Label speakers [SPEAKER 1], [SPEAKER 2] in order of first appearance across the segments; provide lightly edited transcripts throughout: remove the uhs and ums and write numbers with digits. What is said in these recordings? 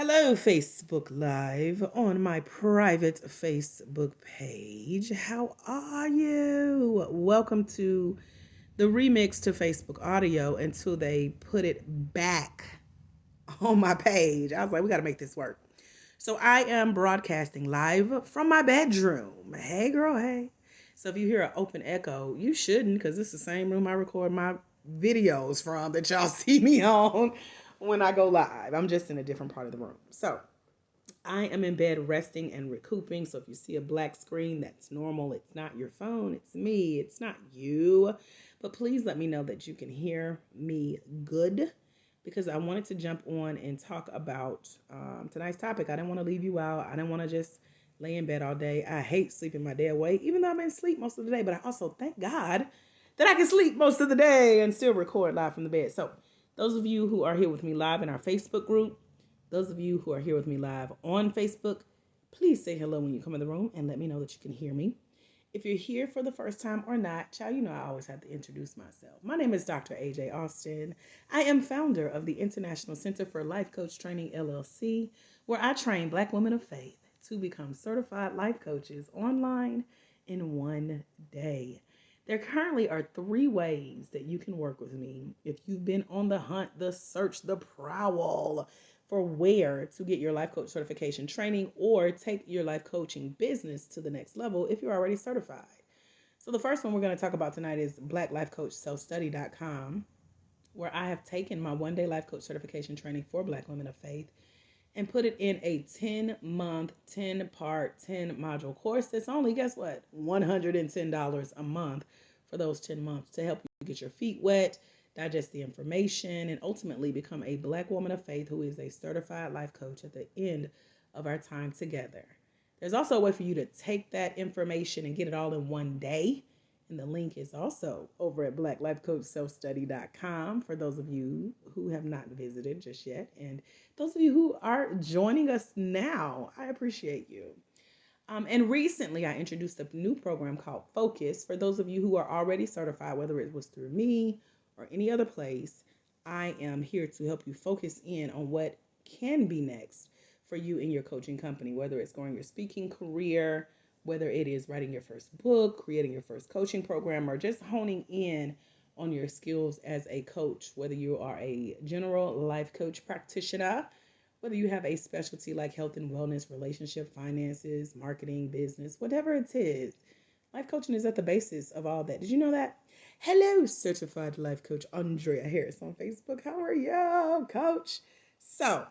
[SPEAKER 1] Hello, Facebook Live on my private Facebook page. How are you? Welcome to the remix to Facebook audio until they put it back on my page. I was like, we got to make this work. So I am broadcasting live from my bedroom. Hey, girl, hey. So if you hear an open echo, you shouldn't, because it's the same room I record my videos from that y'all see me on when I go live. I'm just in a different part of the room. So I am in bed resting and recouping. So if you see a black screen, that's normal. It's not your phone. It's me. It's not you. But please let me know that you can hear me good, because I wanted to jump on and talk about tonight's topic. I didn't want to leave you out. I didn't want to just lay in bed all day. I hate sleeping my day away, even though I'm in sleep most of the day. But I also thank God that I can sleep most of the day and still record live from the bed. So those of you who are here with me live in our Facebook group, those of you who are here with me live on Facebook, please say hello when you come in the room and let me know that you can hear me. If you're here for the first time or not, child, you know I always have to introduce myself. My name is Dr. AJ Austin. I am founder of the International Center for Life Coach Training, LLC, where I train Black women of faith to become certified life coaches online in one day. There currently are 3 ways that you can work with me if you've been on the hunt, the search, the prowl for where to get your life coach certification training or take your life coaching business to the next level if you're already certified. So the first one we're going to talk about tonight is blacklifecoachselfstudy.com, where I have taken my one-day life coach certification training for Black women of faith and put it in a 10-month, 10-part, 10-module course that's only, guess what, $110 a month for those 10 months to help you get your feet wet, digest the information, and ultimately become a Black woman of faith who is a certified life coach at the end of our time together. There's also a way for you to take that information and get it all in one day. And the link is also over at blacklifecoachselfstudy.com for those of you who have not visited just yet. And those of you who are joining us now, I appreciate you. And recently I introduced a new program called Focus. For those of you who are already certified, whether it was through me or any other place, I am here to help you focus in on what can be next for you in your coaching company, whether it's growing your speaking career, whether it is writing your first book, creating your first coaching program, or just honing in on your skills as a coach, whether you are a general life coach practitioner, whether you have a specialty like health and wellness, relationship, finances, marketing, business, whatever it is. Life coaching is at the basis of all that. Did you know that? Hello, certified life coach Andrea Harris on Facebook. How are you, coach? So,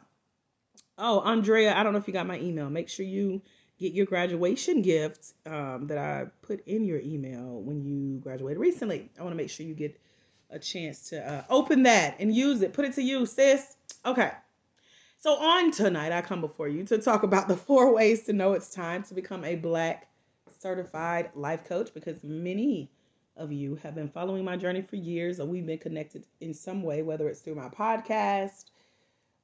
[SPEAKER 1] Andrea, I don't know if you got my email. Make sure you get your graduation gift that I put in your email when you graduated recently. I want to make sure you get a chance to open that and use it. Put it to use, sis. Okay. So on tonight, I come before you to talk about the 4 ways to know it's time to become a Black certified life coach, because many of you have been following my journey for years, or we've been connected in some way, whether it's through my podcast,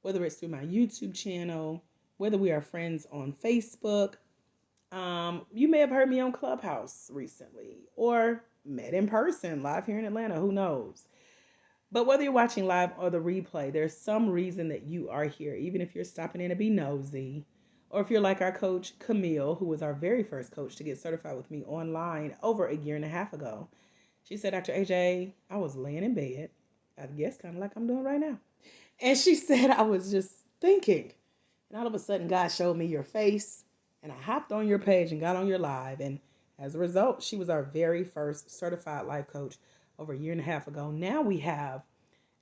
[SPEAKER 1] whether it's through my YouTube channel, whether we are friends on Facebook. You may have heard me on Clubhouse recently or met in person live here in Atlanta. Who knows? But whether you're watching live or the replay, there's some reason that you are here, even if you're stopping in to be nosy, or if you're like our coach, Camille, who was our very first coach to get certified with me online over a year and a half ago. She said, Dr. AJ, I was laying in bed, I guess kind of like I'm doing right now. And she said, I was just thinking. And all of a sudden, God showed me your face. And I hopped on your page and got on your live. And as a result, she was our very first certified life coach over a year and a half ago. Now we have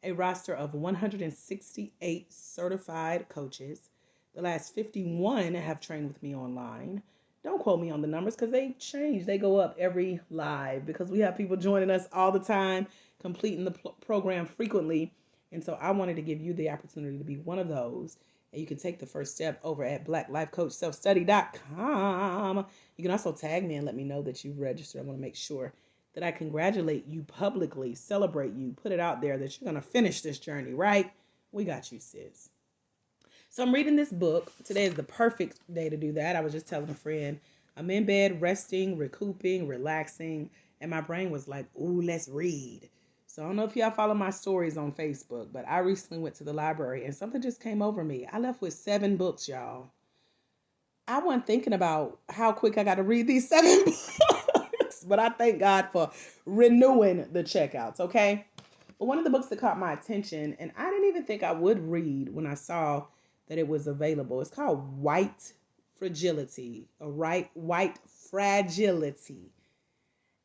[SPEAKER 1] a roster of 168 certified coaches. The last 51 have trained with me online. Don't quote me on the numbers because they change. They go up every live because we have people joining us all the time, completing the program frequently. And so I wanted to give you the opportunity to be one of those. And you can take the first step over at blacklifecoachselfstudy.com. You can also tag me and let me know that you've registered. I want to make sure that I congratulate you publicly, celebrate you, put it out there that you're going to finish this journey, right? We got you, sis. So I'm reading this book. Today is the perfect day to do that. I was just telling a friend, I'm in bed, resting, recouping, relaxing, and my brain was like, ooh, let's read. So So I don't know if y'all follow my stories on Facebook, but I recently went to the library and something just came over me. I left with 7 books, y'all. I wasn't thinking about how quick I got to read these 7 books, but I thank God for renewing the checkouts, okay? But one of the books that caught my attention, and I didn't even think I would read when I saw that it was available, it's called White Fragility, White Fragility.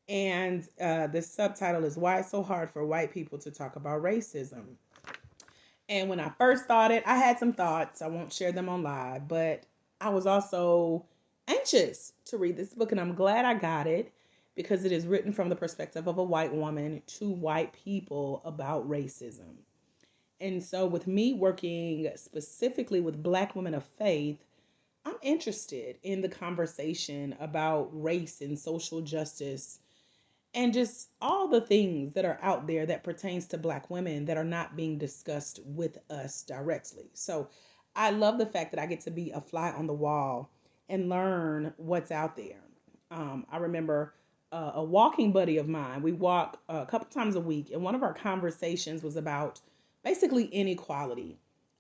[SPEAKER 1] And the subtitle is Why It's So Hard for White People to Talk About Racism. And when I first started, I had some thoughts. I won't share them on live, but I was also anxious to read this book, and I'm glad I got it because it is written from the perspective of a white woman to white people about racism. And so with me working specifically with Black women of faith, I'm interested in the conversation about race and social justice and just all the things that are out there that pertains to Black women that are not being discussed with us directly. So I love the fact that I get to be a fly on the wall and learn what's out there. I remember a walking buddy of mine. We walk a couple times a week, and one of our conversations was about basically inequality.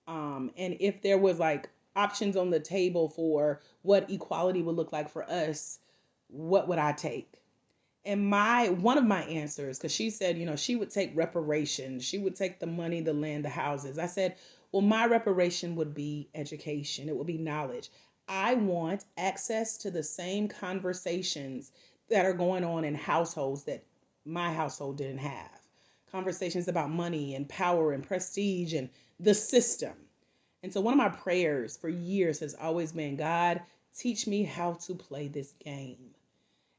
[SPEAKER 1] And if there was like options on the table for what equality would look like for us, what would I take? And one of my answers, because she said, she would take reparations. She would take the money, the land, the houses. I said, well, my reparation would be education. It would be knowledge. I want access to the same conversations that are going on in households that my household didn't have. Conversations about money and power and prestige and the system. And so one of my prayers for years has always been, God, teach me how to play this game.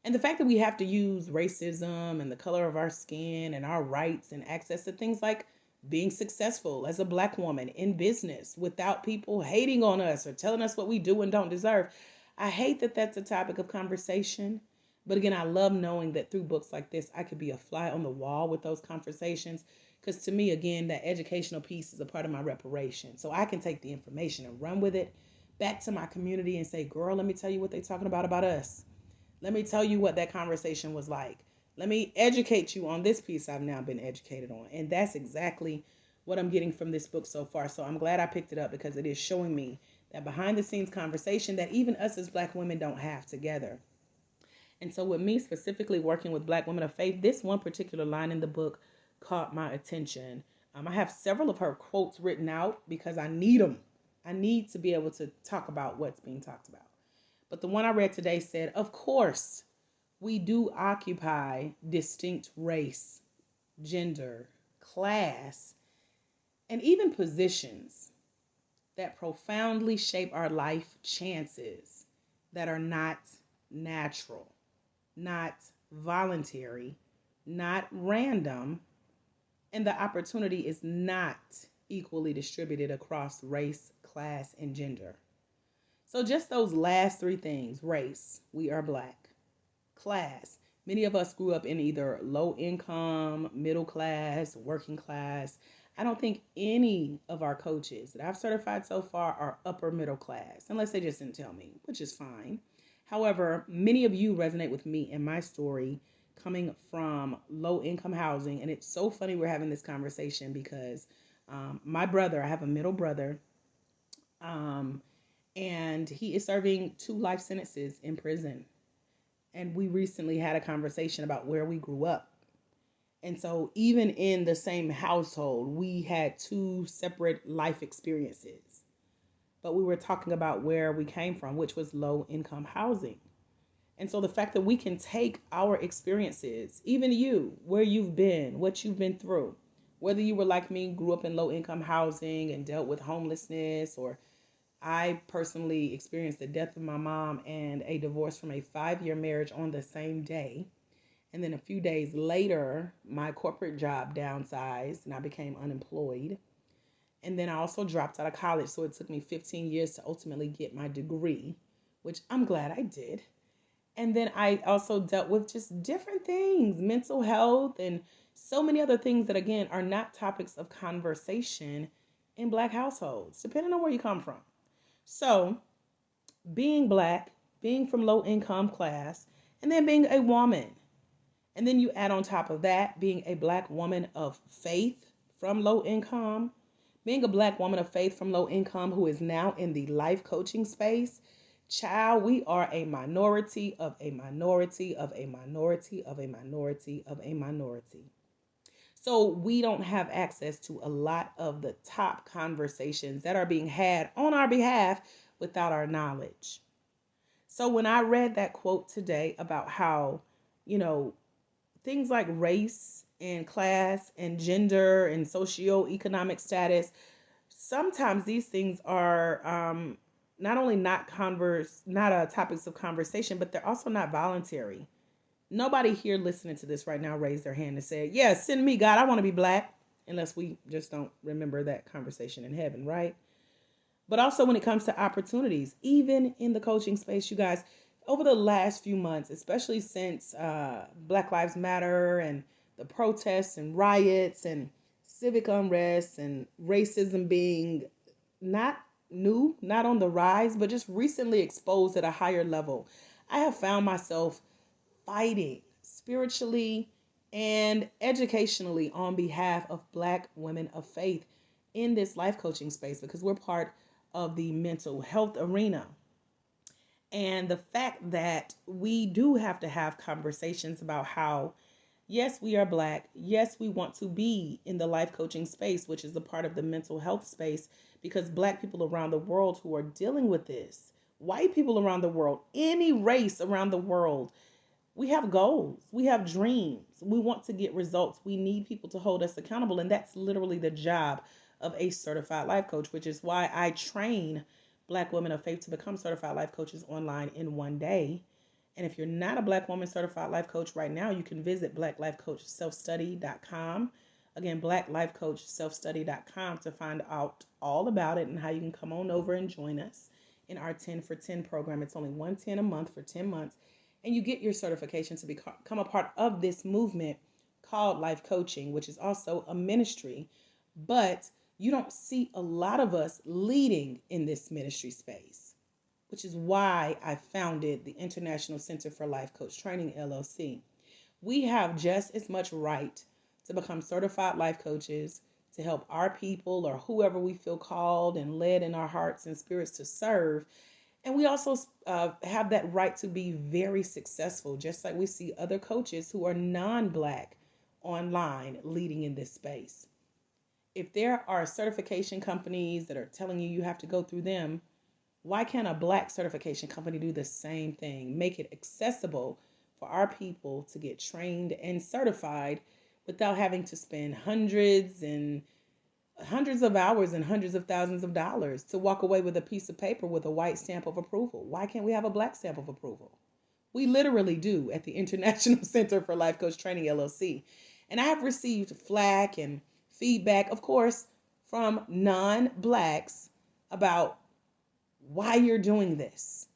[SPEAKER 1] And the fact that we have to use racism and the color of our skin and our rights and access to things like being successful as a Black woman in business without people hating on us or telling us what we do and don't deserve. I hate that that's a topic of conversation. But again, I love knowing that through books like this, I could be a fly on the wall with those conversations. Because to me, again, that educational piece is a part of my reparation. So I can take the information and run with it back to my community and say, girl, let me tell you what they're talking about us. Let me tell you what that conversation was like. Let me educate you on this piece I've now been educated on. And that's exactly what I'm getting from this book so far. So I'm glad I picked it up because it is showing me that behind the scenes conversation that even us as Black women don't have together. And so with me specifically working with Black women of faith, this one particular line in the book caught my attention. I have several of her quotes written out because I need them. I need to be able to talk about what's being talked about. But the one I read today said, of course, we do occupy distinct race, gender, class, and even positions that profoundly shape our life chances that are not natural, not voluntary, not random, and the opportunity is not equally distributed across race, class, and gender. So just those last 3 things: race, we are Black; class, many of us grew up in either low income, middle class, working class. I don't think any of our coaches that I've certified so far are upper middle class, unless they just didn't tell me, which is fine. However, many of you resonate with me and my story coming from low income housing. And it's so funny we're having this conversation because my brother, I have a middle brother, and he is serving 2 life sentences in prison. And we recently had a conversation about where we grew up. And so even in the same household, we had 2 separate life experiences. But we were talking about where we came from, which was low income housing. And so the fact that we can take our experiences, even you, where you've been, what you've been through, whether you were like me, grew up in low income housing and dealt with homelessness, or I personally experienced the death of my mom and a divorce from a 5-year marriage on the same day. And then a few days later, my corporate job downsized and I became unemployed. And then I also dropped out of college. So it took me 15 years to ultimately get my degree, which I'm glad I did. And then I also dealt with just different things, mental health and so many other things that, again, are not topics of conversation in Black households, depending on where you come from. So being Black, being from low income class, and then being a woman And then you add on top of that being a Black woman of faith from low income, being a Black woman of faith from low income who is now in the life coaching space. Child, we are a minority of a minority of a minority of a minority of a minority. So we don't have access to a lot of the top conversations that are being had on our behalf without our knowledge. So when I read that quote today about how, you know, things like race and class and gender and socioeconomic status, sometimes these things are not only not topics of conversation, but they're also not voluntary. Nobody here listening to this right now raised their hand and said, yeah, send me, God, I want to be Black. Unless we just don't remember that conversation in heaven, right? But also when it comes to opportunities, even in the coaching space, you guys, over the last few months, especially since Black Lives Matter and the protests and riots and civic unrest and racism being not new, not on the rise, but just recently exposed at a higher level, I have found myself fighting spiritually and educationally on behalf of Black women of faith in this life coaching space because we're part of the mental health arena. And the fact that we do have to have conversations about how, yes, we are Black. Yes, we want to be in the life coaching space, which is a part of the mental health space, because Black people around the world who are dealing with this, white people around the world, any race around the world, we have goals, we have dreams, we want to get results. We need people to hold us accountable. And that's literally the job of a certified life coach, which is why I train Black women of faith to become certified life coaches online in one day. And if you're not a Black woman certified life coach right now, you can visit blacklifecoachselfstudy.com. Again, blacklifecoachselfstudy.com to find out all about it and how you can come on over and join us in our 10 for 10 program. It's only $110 a month for 10 months. And you get your certification to become a part of this movement called life coaching, which is also a ministry. But you don't see a lot of us leading in this ministry space, which is why I founded the International Center for Life Coach Training, LLC. We have just as much right to become certified life coaches, to help our people or whoever we feel called and led in our hearts and spirits to serve. And we also have that right to be very successful, just like we see other coaches who are non-Black online leading in this space. If there are certification companies that are telling you have to go through them, why can't a Black certification company do the same thing? Make it accessible for our people to get trained and certified without having to spend hundreds of hours and hundreds of thousands of dollars to walk away with a piece of paper with a white stamp of approval. Why can't we have a Black stamp of approval? We literally do at the International Center for Life Coach Training, LLC. And I have received flack and feedback, of course, from non-Blacks about why you're doing this,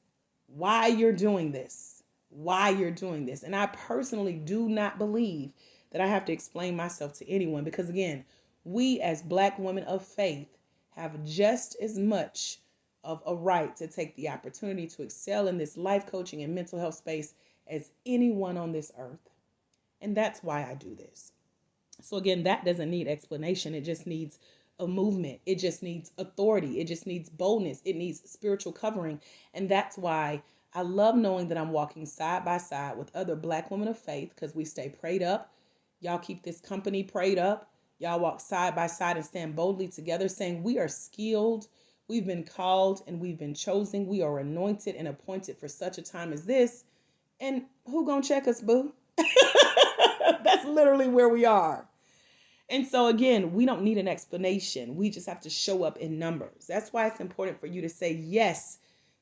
[SPEAKER 1] why you're doing this, why you're doing this. And I personally do not believe that I have to explain myself to anyone because, again, we as Black women of faith have just as much of a right to take the opportunity to excel in this life coaching and mental health space as anyone on this earth. And that's why I do this. So again, that doesn't need explanation. It just needs a movement. It just needs authority. It just needs boldness. It needs spiritual covering. And that's why I love knowing that I'm walking side by side with other Black women of faith because we stay prayed up. Y'all keep this company prayed up. Y'all walk side by side and stand boldly together saying we are skilled, we've been called, and we've been chosen. We are anointed and appointed for such a time as this. And who gonna check us, boo? That's literally where we are. And so again, we don't need an explanation. We just have to show up in numbers. That's why it's important for you to say yes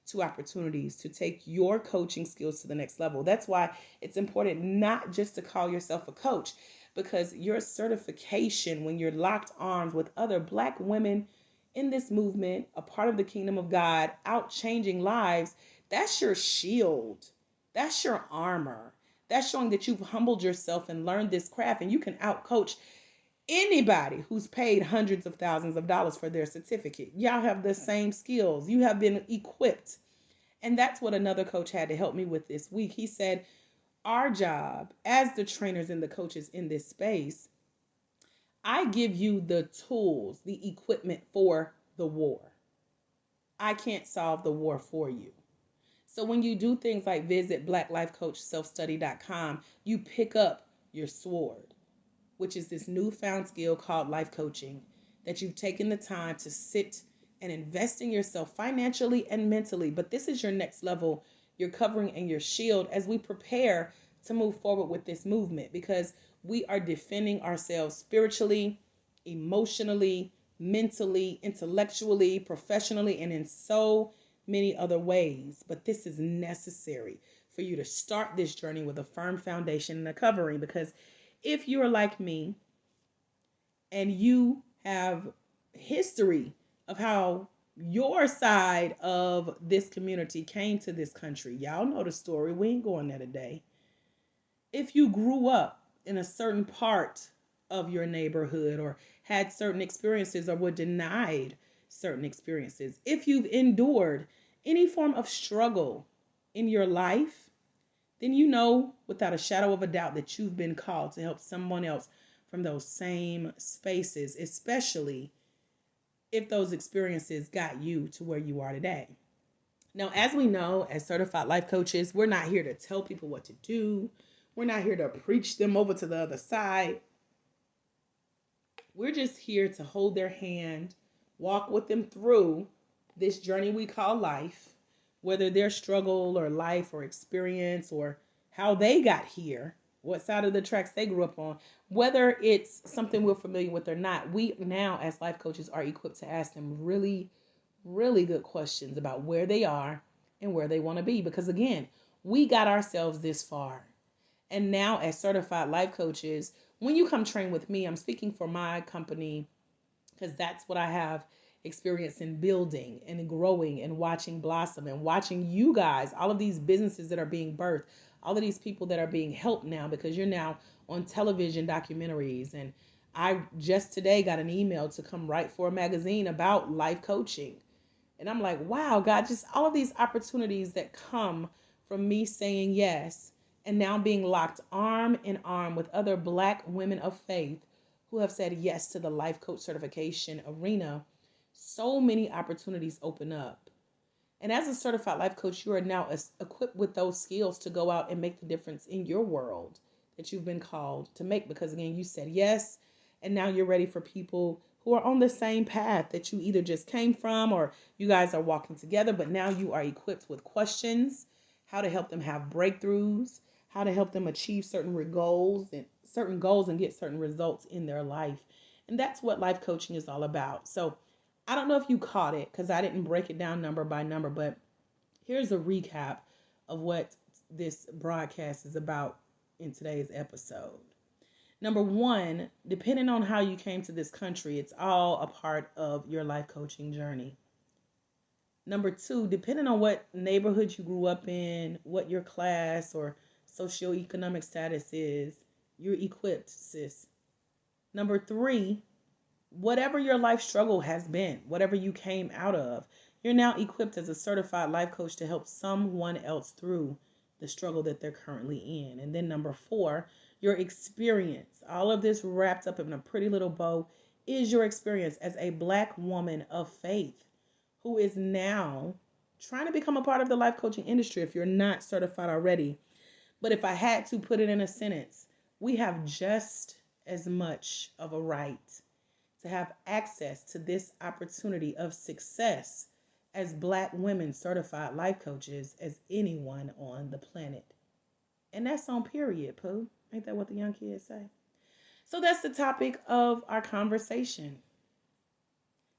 [SPEAKER 1] to opportunities to take your coaching skills to the next level. That's why it's important not just to call yourself a coach, because your certification, when you're locked arms with other Black women in this movement, a part of the kingdom of God, out changing lives, that's your shield. That's your armor. That's showing that you've humbled yourself and learned this craft, and you can out coach anybody who's paid hundreds of thousands of dollars for their certificate. Y'all have the same skills. You have been equipped. And that's what another coach had to help me with this week. He said, our job as the trainers and the coaches in this space, I give you the tools, the equipment for the war. I can't solve the war for you. So when you do things like visit blacklifecoachselfstudy.com, you pick up your sword, which is this newfound skill called life coaching that you've taken the time to sit and invest in yourself financially and mentally. But this is your next level, your covering and your shield as we prepare to move forward with this movement, because we are defending ourselves spiritually, emotionally, mentally, intellectually, professionally, and in so many other ways. But this is necessary for you to start this journey with a firm foundation and a covering, because if you're like me and you have history of how your side of this community came to this country, y'all know the story. We ain't going there today. If you grew up in a certain part of your neighborhood or had certain experiences or were denied certain experiences, if you've endured any form of struggle in your life, then you know without a shadow of a doubt that you've been called to help someone else from those same spaces, especially if those experiences got you to where you are today. Now, as we know, as certified life coaches, we're not here to tell people what to do. We're not here to preach them over to the other side. We're just here to hold their hand, walk with them through this journey we call life, whether their struggle or life or experience or how they got here, what side of the tracks they grew up on, whether it's something we're familiar with or not. We now, as life coaches, are equipped to ask them really, really good questions about where they are and where they want to be. Because again, we got ourselves this far. And now as certified life coaches, when you come train with me, I'm speaking for my company because that's what I have experience in building and growing and watching blossom and watching you guys, all of these businesses that are being birthed, all of these people that are being helped now because you're now on television documentaries. And I just today got an email to come write for a magazine about life coaching. And I'm like, wow, God, just all of these opportunities that come from me saying yes and now being locked arm in arm with other Black women of faith who have said yes to the life coach certification arena. So many opportunities open up. And as a certified life coach, you are now equipped with those skills to go out and make the difference in your world that you've been called to make. Because again, you said yes, and now you're ready for people who are on the same path that you either just came from or you guys are walking together, but now you are equipped with questions, how to help them have breakthroughs, how to help them achieve certain goals and get certain results in their life. And that's what life coaching is all about. So I don't know if you caught it because I didn't break it down number by number, but here's a recap of what this broadcast is about in today's episode. Number one, depending on how you came to this country, it's all a part of your life coaching journey. Number two, depending on what neighborhood you grew up in, what your class or socioeconomic status is, you're equipped, sis. Number three, whatever your life struggle has been, whatever you came out of, you're now equipped as a certified life coach to help someone else through the struggle that they're currently in. And then number four, your experience, all of this wrapped up in a pretty little bow, is your experience as a Black woman of faith who is now trying to become a part of the life coaching industry if you're not certified already. But if I had to put it in a sentence, we have just as much of a right to have access to this opportunity of success as Black women certified life coaches as anyone on the planet. And that's on period, Pooh. Ain't that what the young kids say? So that's the topic of our conversation.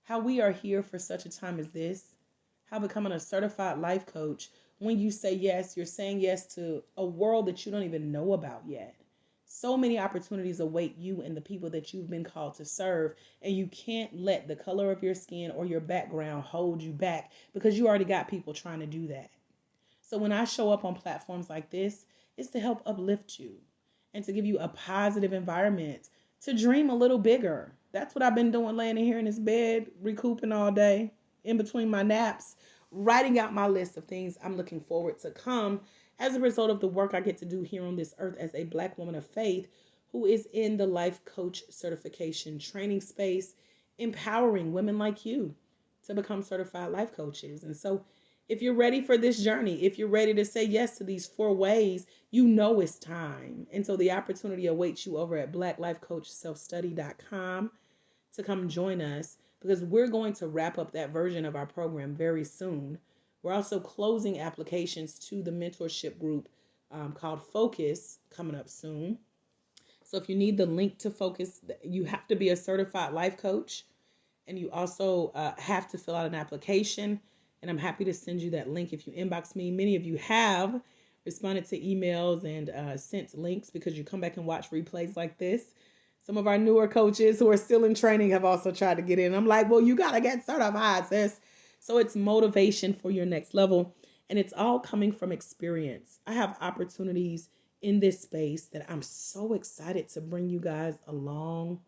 [SPEAKER 1] How we are here for such a time as this. How becoming a certified life coach, when you say yes, you're saying yes to a world that you don't even know about yet. So many opportunities await you and the people that you've been called to serve, and you can't let the color of your skin or your background hold you back because you already got people trying to do that. So when I show up on platforms like this, it's to help uplift you and to give you a positive environment to dream a little bigger. That's what I've been doing, laying in here in this bed, recouping all day, in between my naps, writing out my list of things I'm looking forward to come as a result of the work I get to do here on this earth as a Black woman of faith who is in the life coach certification training space, empowering women like you to become certified life coaches. And so, if you're ready for this journey, if you're ready to say yes to these 4 ways, you know it's time. And so the opportunity awaits you over at blacklifecoachselfstudy.com to come join us, because we're going to wrap up that version of our program very soon. We're also closing applications to the mentorship group called Focus coming up soon. So if you need the link to Focus, you have to be a certified life coach, and you also have to fill out an application. And I'm happy to send you that link if you inbox me. Many of you have responded to emails and sent links because you come back and watch replays like this. Some of our newer coaches who are still in training have also tried to get in. I'm like, well, you got to get certified, sis. So it's motivation for your next level. And it's all coming from experience. I have opportunities in this space that I'm so excited to bring you guys along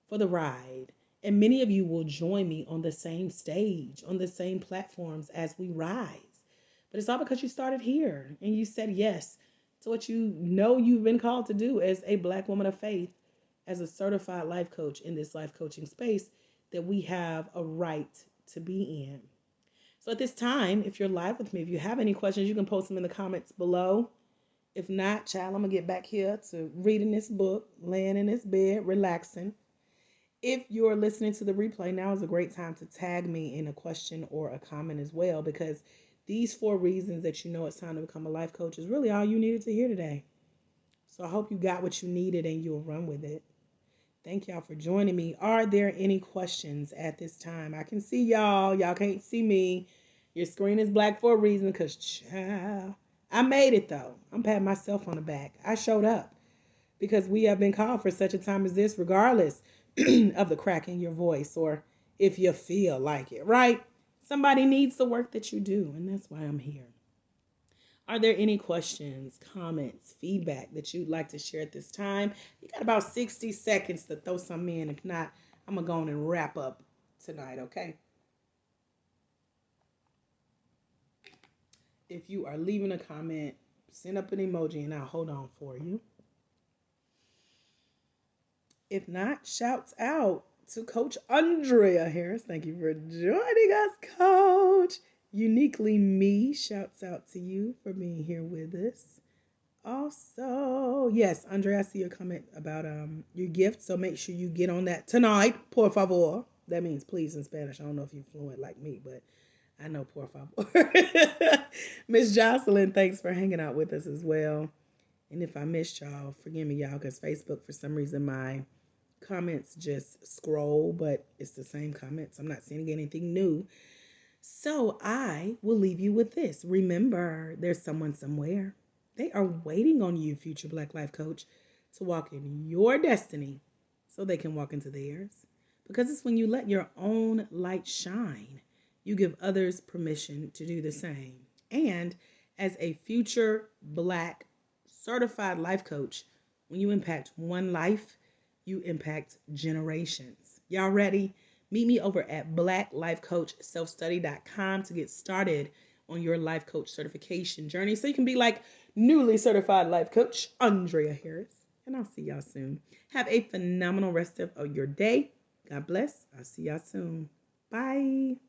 [SPEAKER 1] for the ride. And many of you will join me on the same stage, on the same platforms as we rise. But it's all because you started here and you said yes to what you know you've been called to do as a Black woman of faith, as a certified life coach in this life coaching space that we have a right to be in. So at this time, if you're live with me, if you have any questions, you can post them in the comments below. If not, child, I'm going to get back here to reading this book, laying in this bed, relaxing. If you're listening to the replay, now is a great time to tag me in a question or a comment as well, because these 4 reasons that you know it's time to become a life coach is really all you needed to hear today. So I hope you got what you needed and you'll run with it. Thank y'all for joining me. Are there any questions at this time? I can see y'all. Y'all can't see me. Your screen is black for a reason, because child, I made it though. I'm patting myself on the back. I showed up because we have been called for such a time as this, regardless of the crack in your voice or if you feel like it, right? Somebody needs the work that you do, and that's why I'm here. Are there any questions, comments, feedback that you'd like to share at this time? You got about 60 seconds to throw some in. If not, I'm going to go on and wrap up tonight, okay? If you are leaving a comment, send up an emoji and I'll hold on for you. If not, shouts out to Coach Andrieka Harris. Thank you for joining us, Coach. Uniquely Me, shouts out to you for being here with us. Also, yes, Andrea, I see your comment about your gift, so make sure you get on that tonight, por favor. That means please in Spanish. I don't know if you're fluent like me, but I know por favor. Miss Jocelyn, thanks for hanging out with us as well. And if I missed y'all, forgive me, y'all, because Facebook, for some reason, my comments just scroll, but it's the same comments. I'm not seeing anything new. So I will leave you with this. Remember, there's someone somewhere. They are waiting on you, future Black Life Coach, to walk in your destiny so they can walk into theirs. Because it's when you let your own light shine, you give others permission to do the same. And as a future Black certified life coach, when you impact one life, you impact generations. Y'all ready? Meet me over at blacklifecoachselfstudy.com to get started on your life coach certification journey, so you can be like newly certified life coach Andrieka Harris. And I'll see y'all soon. Have a phenomenal rest of your day. God bless. I'll see y'all soon. Bye.